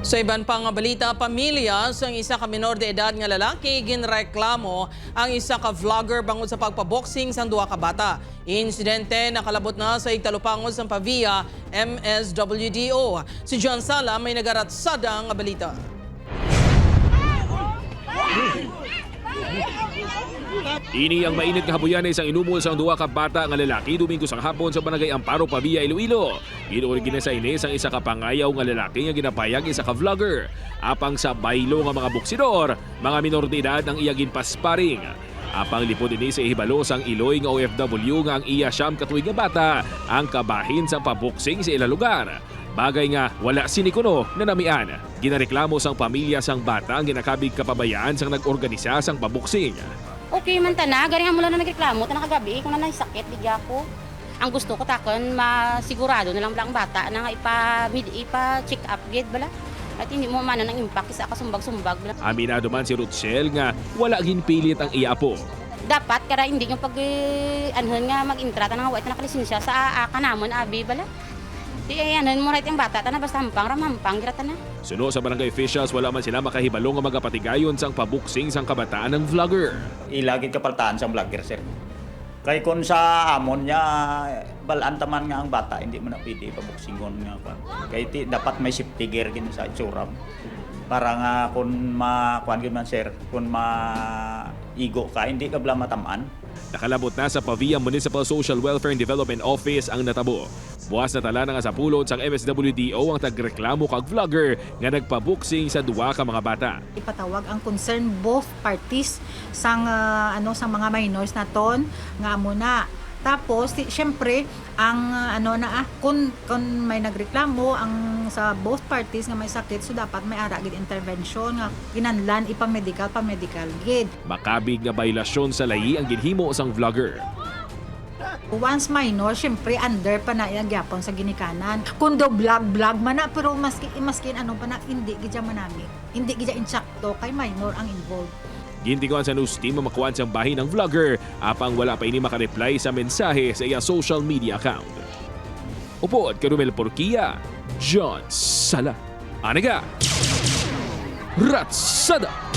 Sa iban pang balita, pamilya sang isa ka minor de edad nga lalaki ginreklamo ang isa ka vlogger bangod sa pagpaboxing sang duha ka bata. Insidente nakalabot na sa igtalupangod sang Pavia MSWDO. Si John Sala may nagaratsada nga balita. Ini ang mainit nga habuyan na isang inumol sa duwa ka bata nga lalaki Domingo sang hapon sa Barangay Amparo, Pavia, Iloilo. Ginuorigina sa inis ang isa ka pangayaw nga lalaki nga ginapayag isa ka vlogger. Apang sa baylo nga mga buksidor, mga minor de edad ang iya ginpasparing. Apang lipod ini sa ihibalo sang Iloy nga OFW nga ang iya siyam katuig nga bata ang kabahin sa paboksing sa ilang lugar. Bagay nga wala sinikuno na namian. Ginareklamo sang pamilya sang bata ang ginakabig kapabayaan sang nag-organisa sang paboksing. Okay man tana, galing mula na nagreklamo, tanang kagabi, kung na sakit, bigya ko. Ang gusto ko takon, masigurado na lang ang bata na nga ipa-check up gid bala. At hindi mo man ng impact sa kasumbag-sumbag bala. Aminado man si Ruthsel nga wala ginpilit ang iya po. Dapat kara hindi yung anhon nga mag-intra tanang wait na nakalisensya sa kanamon abi bala. Di anhon mo right ang bata tana basta hampang gira tana. Suno sa barangay officials, wala man sila makahibalo nga magapatigayon sang pabuksing sang kabataan ng vlogger. Ilagid kapaltaan sa vlogger, sir. Kay kung sa amon niya, balaan taman nga ang bata, hindi mo na pwede pabuksingon nga. Kay dapat may safety gear gin sa itsuram. Para nga kung makuan gid man, sir, kung maigo ka, hindi ka bala matamaan. Nakalabot na sa Pavia Municipal Social Welfare and Development Office ang natabo. Buwas na tala nga sa pulot sang MSWDO ang tagreklamo kag vlogger nga nagpabuksing sa duwa ka mga bata. Ipatawag ang concern both parties sang sang mga minors naton nga muna. Tapos syempre ang kung may nagreklamo ang sa both parties nga may sakit, so dapat may ara gid intervention nga kinahanglan ipamedical gid. Makabig nga baylasyon sa layi ang ginhimo sang vlogger. Once minor, syempre under pa na yung gyapon sa ginikanan. Kundo vlog man na, pero maskin ano pa na, hindi gidya manami. Hindi gidya insakto kay minor ang involved. Gintinguan sa news team ang makuan sang bahin ng vlogger apang wala pa ini makareply sa mensahe sa iya social media account. Upod Karumel Porquia, John Sala. Anaga, Ratsada!